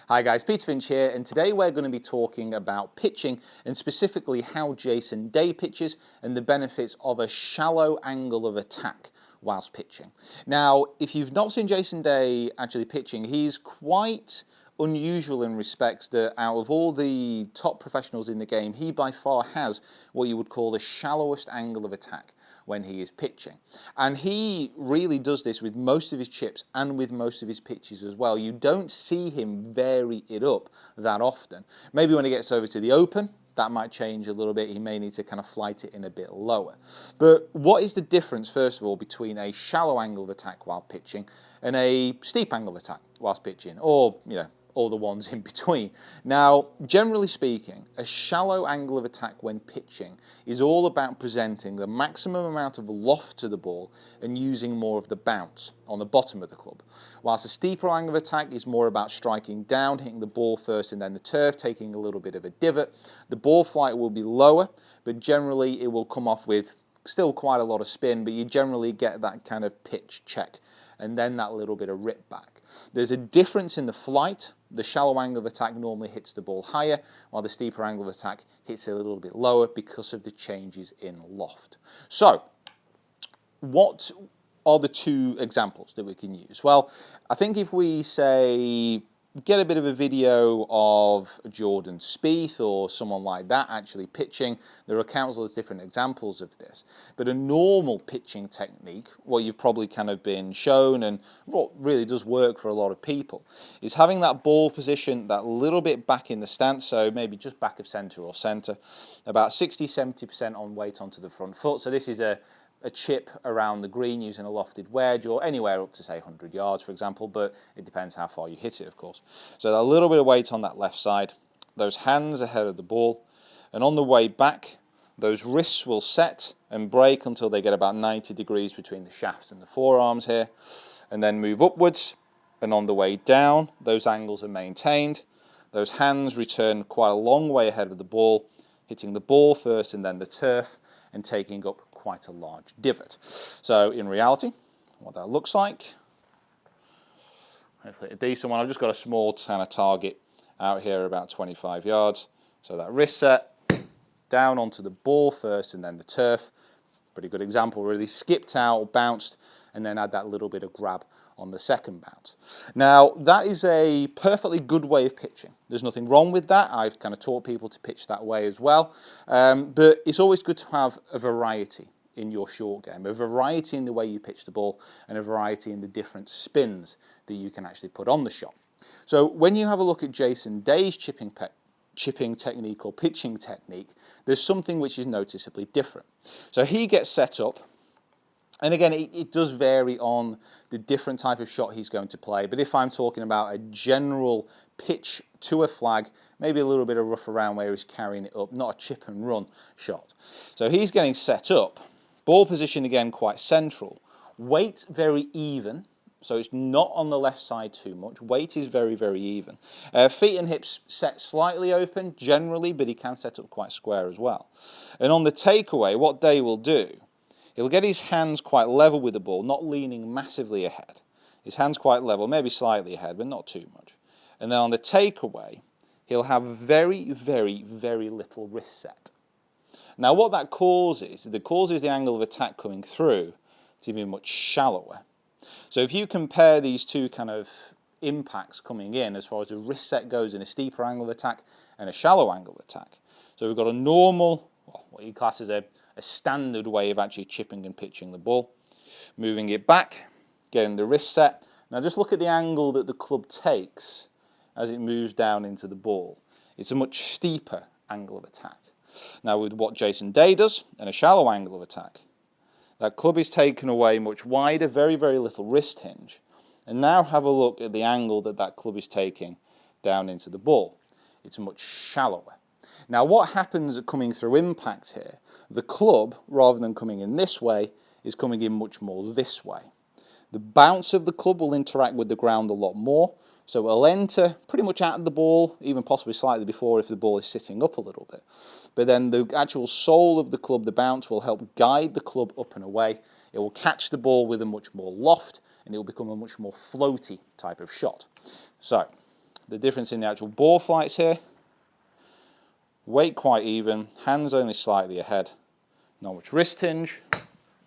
Hi guys, Peter Finch here, and today we're going to be talking about pitching and specifically how Jason Day pitches and the benefits of a shallow angle of attack whilst pitching. Now, if you've not seen Jason Day actually pitching, he's quite unusual in respects that out of all the top professionals in the game, he by far has what you would call the shallowest angle of attack when he is pitching. And he really does this with most of his chips and with most of his pitches as well. You don't see him vary it up that often. Maybe when he gets over to the open, that might change a little bit. He may need to kind of flight it in a bit lower. But what is the difference, first of all, between a shallow angle of attack while pitching and a steep angle of attack whilst pitching? Or, all the ones in between. Now, generally speaking, a shallow angle of attack when pitching is all about presenting the maximum amount of loft to the ball and using more of the bounce on the bottom of the club. Whilst a steeper angle of attack is more about striking down, hitting the ball first and then the turf, taking a little bit of a divot. The ball flight will be lower, but generally it will come off with still quite a lot of spin, but you generally get that kind of pitch check and then that little bit of rip back. There's a difference in the flight. The shallow angle of attack normally hits the ball higher, while the steeper angle of attack hits it a little bit lower because of the changes in loft. So, what are the two examples that we can use? Well, I think if we say get a bit of a video of Jordan Spieth or someone like that actually pitching. There are countless different examples of this. But a normal pitching technique, what you've probably kind of been shown and what really does work for a lot of people, is having that ball position that little bit back in the stance, so maybe just back of centre or centre, about 60-70% on weight onto the front foot. So this is a chip around the green using a lofted wedge or anywhere up to say 100 yards for example, but it depends how far you hit it of course. So a little bit of weight on that left side, those hands ahead of the ball, and on the way back those wrists will set and break until they get about 90 degrees between the shaft and the forearms here, and then move upwards, and on the way down those angles are maintained. Those hands return quite a long way ahead of the ball, hitting the ball first and then the turf and taking up quite a large divot. So in reality, what that looks like, hopefully a decent one. I've just got a small kind of target out here about 25 yards. So that wrist set, down onto the ball first and then the turf. Pretty good example, really. Skipped out, bounced, and then had that little bit of grab on the second bounce. Now, that is a perfectly good way of pitching. There's nothing wrong with that. I've kind of taught people to pitch that way as well. But it's always good to have a variety in your short game, a variety in the way you pitch the ball and a variety in the different spins that you can actually put on the shot. So when you have a look at Jason Day's chipping technique or pitching technique, there's something which is noticeably different. So he gets set up, and again, it does vary on the different type of shot he's going to play, but if I'm talking about a general pitch to a flag, maybe a little bit of rough around where he's carrying it up, not a chip and run shot. So he's getting set up, ball position again quite central, weight very even, so it's not on the left side too much. Weight is very, very even. Feet and hips set slightly open generally, but he can set up quite square as well. And on the takeaway, what Day will do, he'll get his hands quite level with the ball, not leaning massively ahead. His hands quite level, maybe slightly ahead, but not too much. And then on the takeaway, he'll have very, very, very little wrist set. Now what that causes the angle of attack coming through to be much shallower. So if you compare these two kind of impacts coming in as far as the wrist set goes in a steeper angle of attack and a shallow angle of attack. So we've got a normal, well, what you class as a standard way of actually chipping and pitching the ball. Moving it back, getting the wrist set. Now just look at the angle that the club takes as it moves down into the ball. It's a much steeper angle of attack. Now with what Jason Day does and a shallow angle of attack, that club is taken away much wider, very, very little wrist hinge. And now have a look at the angle that that club is taking down into the ball. It's much shallower. Now what happens coming through impact here, the club, rather than coming in this way, is coming in much more this way. The bounce of the club will interact with the ground a lot more, so it'll enter pretty much at the ball, even possibly slightly before if the ball is sitting up a little bit. But then the actual sole of the club, the bounce, will help guide the club up and away. It will catch the ball with a much more loft, and it will become a much more floaty type of shot. So, the difference in the actual ball flights here. Weight quite even, hands only slightly ahead. Not much wrist hinge,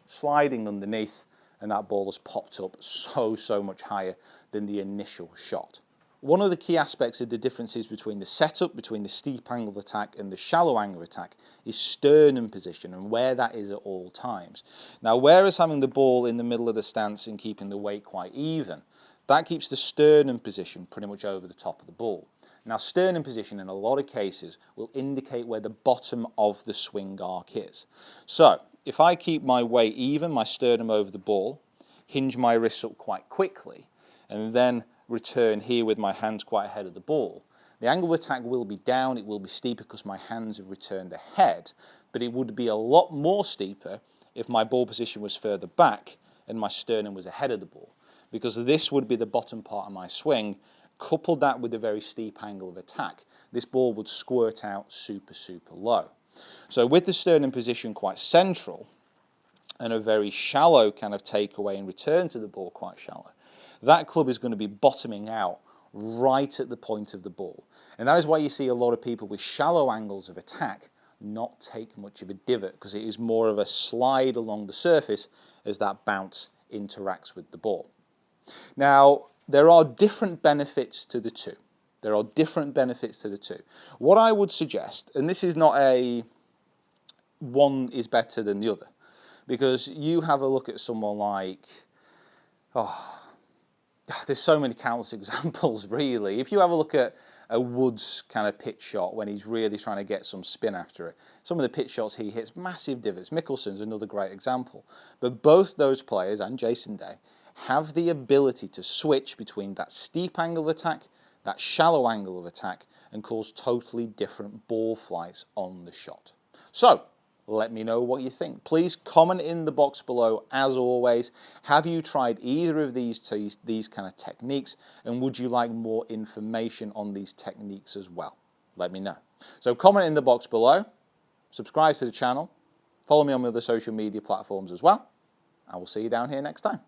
sliding underneath, and that ball has popped up so much higher than the initial shot. One of the key aspects of the differences between the setup, between the steep angle of attack and the shallow angle of attack, is sternum position and where that is at all times. Now, whereas having the ball in the middle of the stance and keeping the weight quite even, that keeps the sternum position pretty much over the top of the ball. Now, sternum position in a lot of cases will indicate where the bottom of the swing arc is. So, if I keep my weight even, my sternum over the ball, hinge my wrists up quite quickly, and then return here with my hands quite ahead of the ball, the angle of attack will be down, it will be steeper because my hands have returned ahead, but it would be a lot more steeper if my ball position was further back and my sternum was ahead of the ball, because this would be the bottom part of my swing. Coupled that with a very steep angle of attack, this ball would squirt out super low. So with the sternum position quite central and a very shallow kind of takeaway and return to the ball quite shallow, that club is going to be bottoming out right at the point of the ball. And that is why you see a lot of people with shallow angles of attack not take much of a divot, because it is more of a slide along the surface as that bounce interacts with the ball. Now, there are different benefits to the two. There are different benefits to the two. What I would suggest, and this is not a one is better than the other, because you have a look at someone like, there's so many countless examples really. If you have a look at a Woods kind of pitch shot when he's really trying to get some spin after it, some of the pitch shots he hits massive divots. Mickelson's another great example. But both those players and Jason Day have the ability to switch between that steep angle of attack, that shallow angle of attack, and cause totally different ball flights on the shot. So, let me know what you think. Please comment in the box below, as always. Have you tried either of these kind of techniques, and would you like more information on these techniques as well? Let me know. So comment in the box below, subscribe to the channel, follow me on my other social media platforms as well. I will see you down here next time.